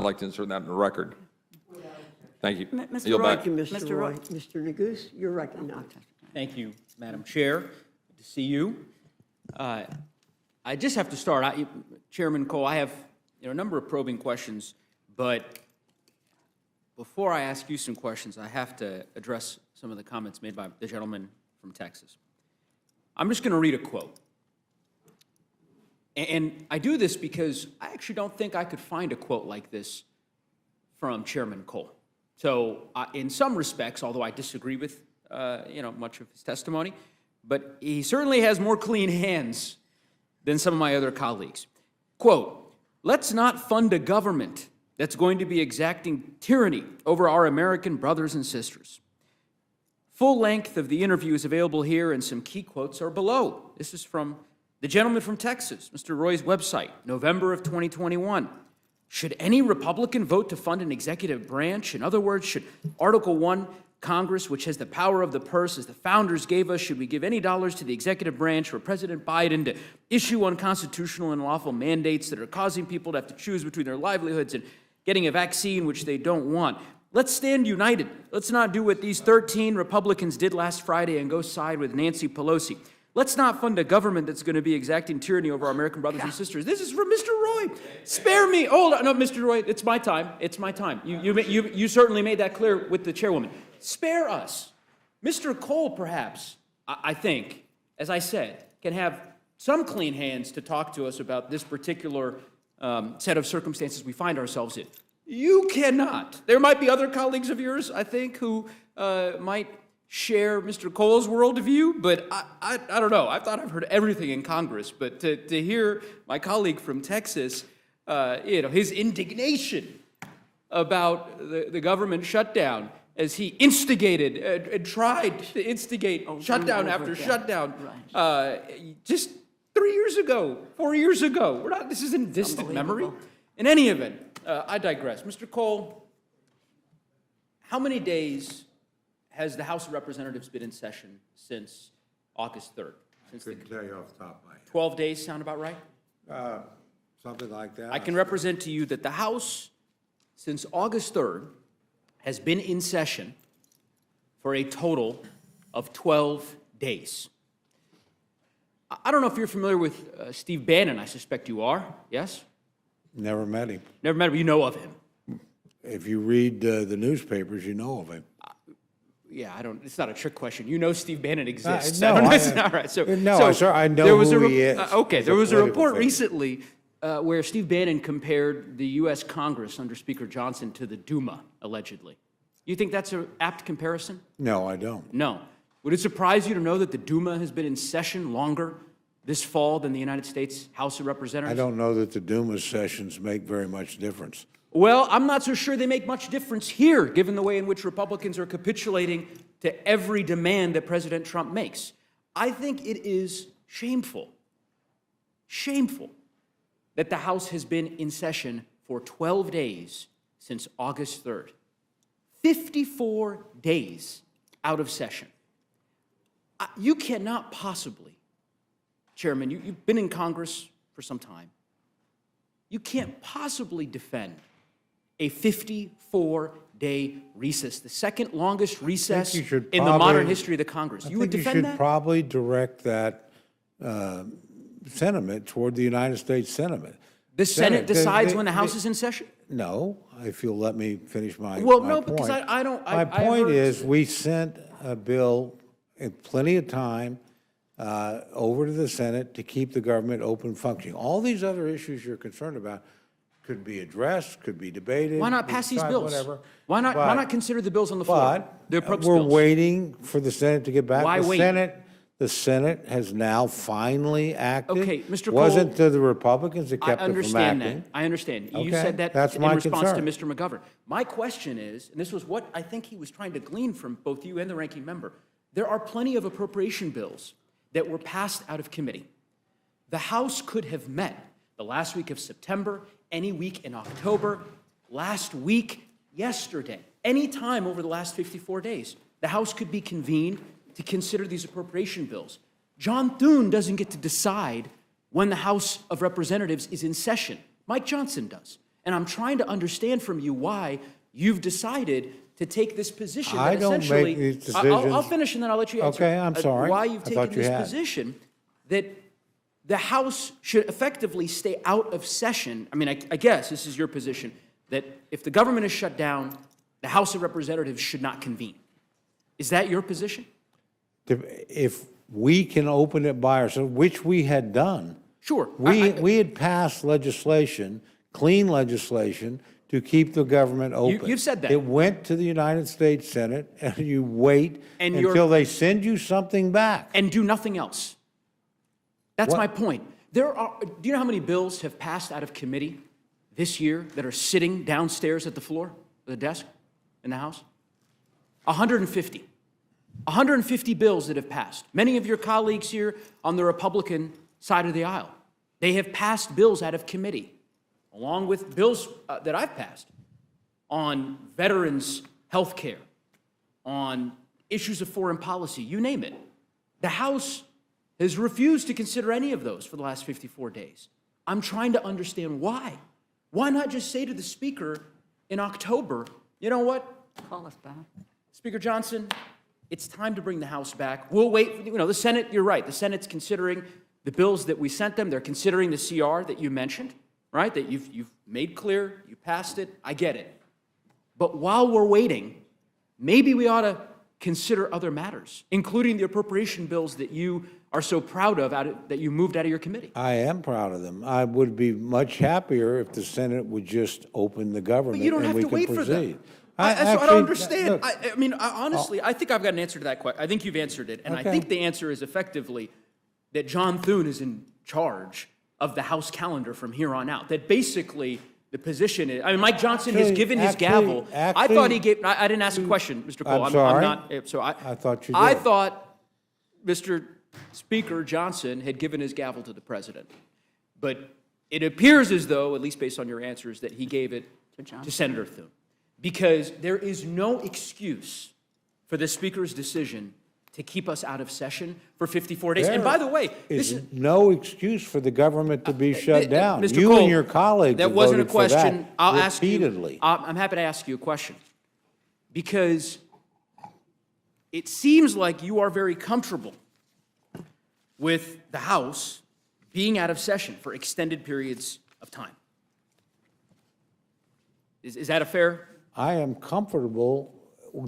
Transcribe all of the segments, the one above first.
I'd like to insert that in the record. Thank you. Mr. Yield Roy, back. Mr. Roy. Mr. Neguse, you're recognized. Thank you, Madam Chair. Good to see you. I just have to start. Chairman Cole, I have a number of probing questions, but before I ask you some questions, I have to address some of the comments made by the gentleman from Texas. I'm just going to read a quote. And I do this because I actually don't think I could find a quote like this from Chairman Cole. So in some respects, although I disagree with much of his testimony, but he certainly has more clean hands than some of my other colleagues. Quote, "Let's not fund a government that's going to be exacting tyranny over our American brothers and sisters." Full length of the interview is available here, and some key quotes are below. This is from the gentleman from Texas, Mr. Roy's website, November of 2021. Should any Republican vote to fund an executive branch? In other words, should Article 1 Congress, which has the power of the purse as the founders gave us, should we give any dollars to the executive branch for President Biden to issue unconstitutional and unlawful mandates that are causing people to have to choose between their livelihoods and getting a vaccine which they don't want? Let's stand united. Let's not do what these 13 Republicans did last Friday and go side with Nancy Pelosi. Let's not fund a government that's going to be exacting tyranny over our American brothers and sisters. This is from Mr. Roy. Spare me. Hold on. No, Mr. Roy, it's my time. It's my time. You certainly made that clear with the chairwoman. Spare us. Mr. Cole, perhaps, I think, as I said, can have some clean hands to talk to us about this particular set of circumstances we find ourselves in. You cannot. There might be other colleagues of yours, I think, who might share Mr. Cole's worldview, but I don't know. I thought I've heard everything in Congress, but to hear my colleague from Texas, his indignation about the government shutdown as he instigated and tried to instigate shutdown after shutdown just 3 years ago, 4 years ago. This isn't distant memory. In any event, I digress. Mr. Cole, how many days has the House of Representatives been in session since August 3rd? I couldn't tell you off the top of my head. 12 days sound about right? Something like that. I can represent to you that the House, since August 3rd, has been in session for a total of 12 days. I don't know if you're familiar with Steve Bannon. I suspect you are, yes? Never met him. Never met him, you know of him. If you read the newspapers, you know of him. Yeah, it's not a trick question. You know Steve Bannon exists. No, all right. I know who he is. Okay, there was a report recently where Steve Bannon compared the U.S. Congress under Speaker Johnson to the Duma, allegedly. You think that's an apt comparison? No, I don't. No. Would it surprise you to know that the Duma has been in session longer this fall than the United States House of Representatives? I don't know that the Duma's sessions make very much difference. Well, I'm not so sure they make much difference here, given the way in which Republicans are capitulating to every demand that President Trump makes. I think it is shameful that the House has been in session for 12 days since August 3rd. 54 days out of session. You cannot possibly, Chairman, you've been in Congress for some time. You can't possibly defend a 54-day recess, the second longest recess in the modern history of the Congress. You would defend that? You should probably direct that sentiment toward the United States Senate. The Senate decides when the House is in session? No, if you'll let me finish my Well, my no, point. because I don't. My point is, we sent a bill in plenty of time over to the Senate to keep the government open functioning. All these other issues you're concerned about could be addressed, could be debated. Why not pass these bills? Whatever. Why not consider the bills on the floor? They're But Brooks we're bills. waiting for the Senate to get back. Why wait? The Senate has now finally acted. Okay, Mr. Cole, Wasn't the Republicans that kept it from acting. I understand. You Okay, said that that's in my response concern. to Mr. McGovern. My question is, and this was what I think he was trying to glean from both you and the ranking member, there are plenty of appropriation bills that were passed out of committee. The House could have met the last week of September, any week in October, last week, yesterday, any time over the last 54 days. The House could be convened to consider these appropriation bills. John Thune doesn't get to decide when the House of Representatives is in session. Mike Johnson does. And And I'm trying to understand from you why you've decided to take this position I that don't make essentially... these I'll decisions. finish and then I'll let you answer. Okay, I'm sorry. Why you've I thought taken you this had. position that the House should effectively stay out of session. I mean, I guess this is your position, that if the government is shut down, the House of Representatives should not convene. Is that your position? If we can open it by ourselves, which we had done. Sure. We had passed legislation, clean legislation, to keep the government open. You've said that. It went to the United States Senate, and you wait And until they send you something back. And do nothing else. That's What? my point. Do you know how many bills have passed out of committee this year that are sitting downstairs at the floor, the desk in the House? 150. 150 bills that have passed. Many of your colleagues here on the Republican side of the aisle, they have passed bills out of committee, along with bills that I've passed on veterans' health care, on issues of foreign policy, you name it. The House has refused to consider any of those for the last 54 days. I'm trying to understand why. Why not just say to the Speaker in October, you know what? Call us back. Speaker Johnson, it's time to bring the House back. We'll wait. The Senate, you're right. The Senate's considering the bills that we sent them. They're considering the CR that you mentioned, right? That you've made clear, you passed it. I get it. But while we're waiting, maybe we ought to consider other matters, including the appropriation bills that you are so proud of, that you moved out of your committee. I am proud of them. I would be much happier if the Senate would just open the government But you don't and have we to can wait for proceed. them. That's what I actually- don't understand. look, I mean, honestly, I think I've got an answer to that question. I think you've answered it. And I Okay. think the answer is effectively that John Thune is in charge of the House calendar from here on out. That basically the position is, I mean, Mike Johnson has given his gavel. I thought he gave, I didn't ask a question, Mr. Cole. I'm sorry. not, so I thought you I did. thought Mr. Speaker Johnson had given his gavel to the president. But it appears as though, at least based on your answers, that he gave it to Senator Thune. Because there is no excuse for the Speaker's decision to keep us out of session for 54 days. And by the way, this is no excuse for the government to be shut down. Mr. You Cole, and your colleagues that have wasn't a voted for that question. I'll ask you. repeatedly. I'm happy to ask you a question. Because it seems like you are very comfortable with the House being out of session for extended periods of time. Is that a fair? I am comfortable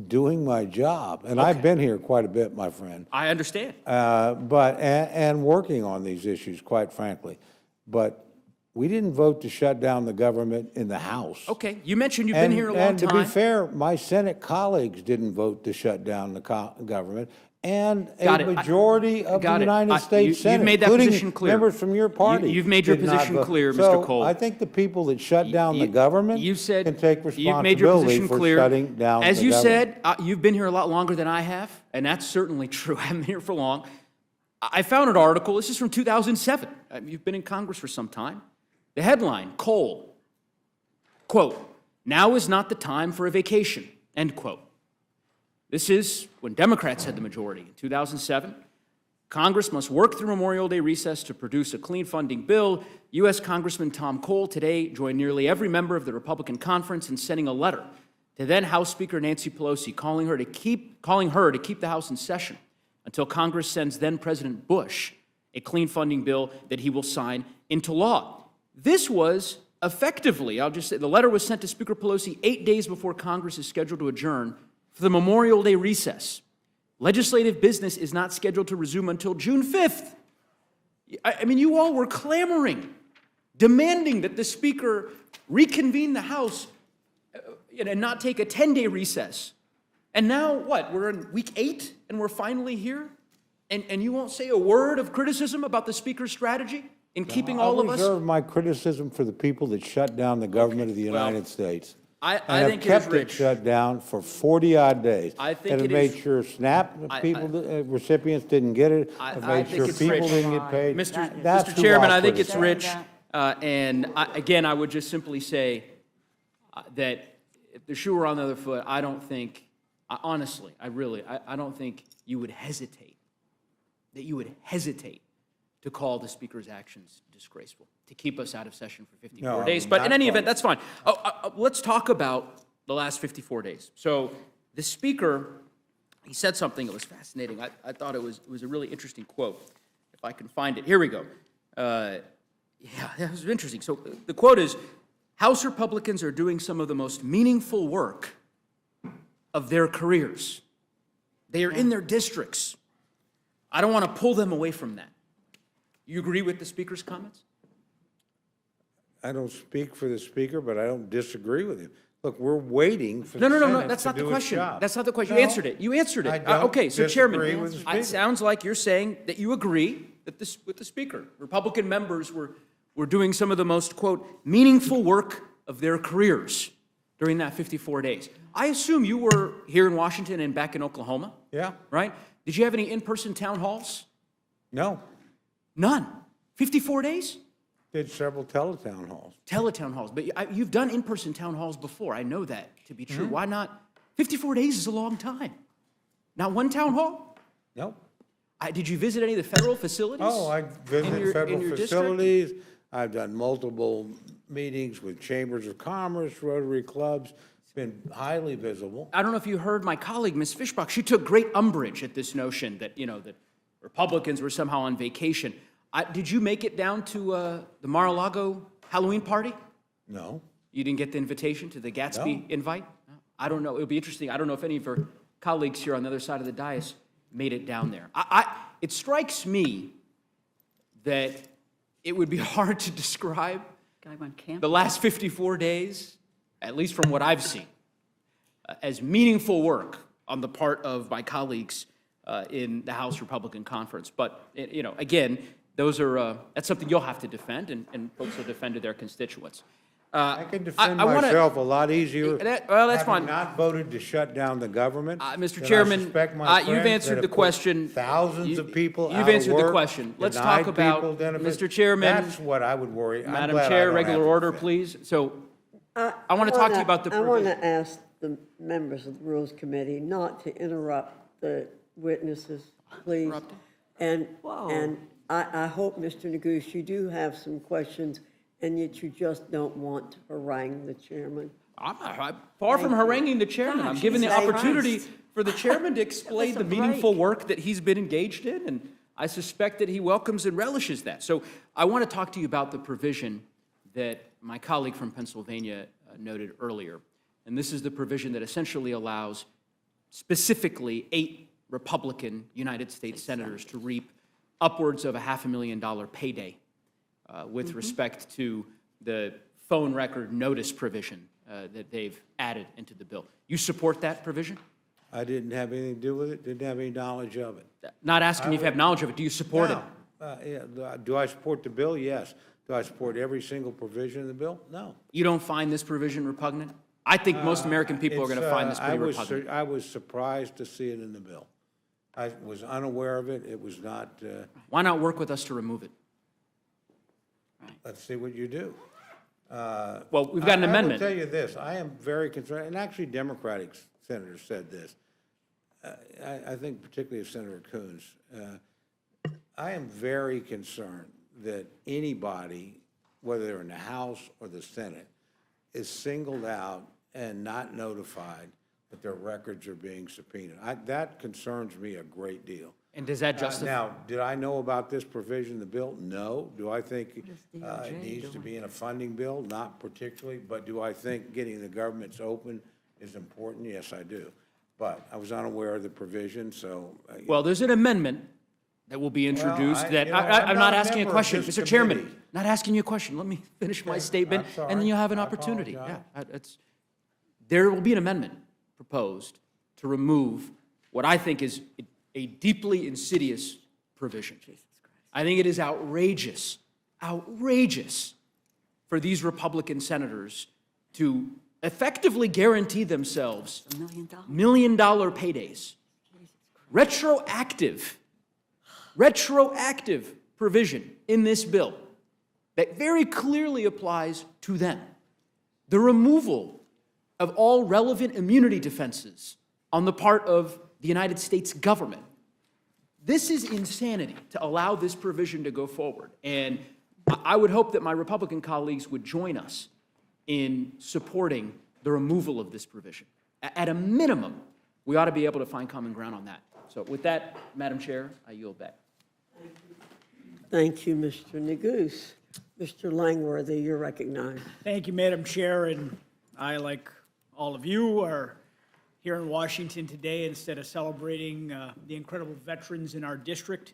doing my job, and I've been here quite a bit, my friend. I understand. And working on these issues, quite frankly. But we didn't vote to shut down the government in the House. Okay, you mentioned you've been here a long And to be time. fair, my Senate colleagues didn't vote to shut down the government, and Got a it. majority of the Got it. United States You've Senate, made that including position clear. members from your party. You've made your did not position vote. clear, Mr. So Cole. I think the people that shut down the You- government you've said, can take you've made your responsibility position for clear. shutting down As the you government. said, you've been here a lot longer than I have, and that's certainly true. I haven't been here for long. I found an article. This is from 2007. You've been in Congress for some time. The headline, Cole, quote, "Now is not the time for a vacation," end quote. This is when Democrats had the majority in 2007. Congress must work through Memorial Day recess to produce a clean funding bill. U.S. Congressman Tom Cole today joined nearly every member of the Republican conference in sending a letter to then House Speaker Nancy Pelosi, calling her to keep the House in session until Congress sends then President Bush a clean funding bill that he will sign into law. This was effectively, I'll just say, the letter was sent to Speaker Pelosi 8 days before Congress is scheduled to adjourn for the Memorial Day recess. Legislative business is not scheduled to resume until June 5th. I mean, you all were clamoring, demanding that the Speaker reconvene the House and not take a 10-day recess. And now, what, we're in week 8 and we're finally here? And you won't say a word of criticism about the Speaker's strategy in keeping all of us? I reserve my criticism for the people that shut down the government of the United States. I and think have it is kept it rich. shut down for 40-odd days. I think and have it made is- sure SNAP recipients didn't get it. I Have made think sure it's people rich. didn't get paid. That's Mr. who Chairman, I'll I think it's criticize. rich. Again, I would just simply say that if the shoe were on the other foot, I don't think, honestly, I don't think you would hesitate, to call the Speaker's actions disgraceful, to keep us out of session for 54 No, days. But in not any call. event, that's fine. Let's talk about the last 54 days. So the Speaker, he said something that was fascinating. I thought it was a really interesting quote. If I can find it. Here we go. Yeah, that was interesting. So the quote is, House Republicans are doing some of the most meaningful work of their careers. They are in their districts. I don't want to pull them away from that. You agree with the Speaker's comments? I don't speak for the Speaker, but I don't disagree with him. Look, we're waiting for No, the no, no, no, Senate that's to not the do its question. job. That's not the question. No, You answered it. You answered I it. don't Okay, so disagree Chairman, with the it Speaker. sounds like you're saying that you agree that with the Speaker. Republican members were doing some of the most, quote, meaningful work of their careers during that 54 days. I assume you were here in Washington and back in Oklahoma, Yeah, right? Did you have any in-person town halls? no, None. 54 days? did several teletown halls. Teletown halls. But you've done in-person town halls before. I know that to be true. Why not? 54 days is a long time. Not one town hall? Nope. Did you visit any of the federal facilities? Oh, I in visited your federal district? facilities. I've done multiple meetings with chambers of commerce, Rotary clubs. It's been highly visible. I don't know if you heard my colleague, Ms. Fishbach. She took great umbrage at this notion that, that Republicans were somehow on vacation. Did you make it down to the Mar-a-Lago Halloween party? No. You didn't get the invitation to the Gatsby invite? No. I don't know. It would be interesting. I don't know if any of her colleagues here on the other side of the dais made it down there. It strikes me that it would be hard to describe Guy went camp. the last 54 days, at least from what I've seen, as meaningful work on the part of my colleagues in the House Republican Conference. But, again, those are, that's something you'll have to defend, and folks will defend to their constituents. I can defend I wanna- myself a lot easier. Well, that's having fine. not voted to shut down the government. Mr. than I Chairman, suspect my you've friends answered that the have put question. Thousands of people out You've of answered the work, question. Let's denied talk about, people benefits. Mr. Chairman. That's what I would worry. I'm Madam glad I Chair, don't regular have to order, defend. please. So I want to talk to you about the I want provision. to ask the members of the Rules Committee not to interrupt the witnesses, please. Interrupting? And I hope, Mr. Neguse, you do have some questions, and yet you just don't want to harangue the chairman. I'm far from haranguing the chairman. I'm giving the Jesus opportunity Christ. for the chairman to explain us the a meaningful break. work that he's been engaged in, and I suspect that he welcomes and relishes that. So I want to talk to you about the provision that my colleague from Pennsylvania noted earlier. And this is the provision that essentially allows specifically 8 Republican United States senators to reap upwards of a $500,000 payday with respect to the phone record notice provision that they've added into the bill. You support that provision? I didn't have anything to do with it, didn't have any knowledge of it. Not asking you if you have knowledge of it. Do you support it? Yeah. Do I support the bill? Yes. Do I support every single provision of the bill? No. You don't find this provision repugnant? I think most American people are going to find this pretty repugnant. I was surprised to see it in the bill. I was unaware of it. It was not, Why not work with us to remove it? let's see what you do. Well, we've got an amendment. I will tell you this, I am very concerned, and actually Democratic senators said this. I think particularly of Senator Coons. I am very concerned that anybody, whether they're in the House or the Senate, is singled out and not notified that their records are being subpoenaed. That concerns me a great deal. And does that justify? Now, did I know about this provision in the bill? No. Do I think it needs to be in a funding bill? Not particularly. But do I think getting the governments open is important? Yes, I do. But I was unaware of the provision, so. Well, there's an amendment that will be introduced that, I'm not asking a question. Mr. Chairman, not asking you a question. Let me finish my statement, I'm sorry. and then you'll have an I opportunity. apologize. There will be an amendment proposed to remove what I think is a deeply insidious provision. I think it is outrageous for these Republican senators to effectively guarantee themselves $1 million paydays. Retroactive provision in this bill that very clearly applies to them. The removal of all relevant immunity defenses on the part of the United States government. This is insanity to allow this provision to go forward. And I would hope that my Republican colleagues would join us in supporting the removal of this provision. At a minimum, we ought to be able to find common ground on that. So with that, Madam Chair, I yield back. Thank you, Mr. Neguse. Mr. Langworthy, you're recognized. Thank you, Madam Chair, and I, like all of you, are here in Washington today instead of celebrating the incredible veterans in our district.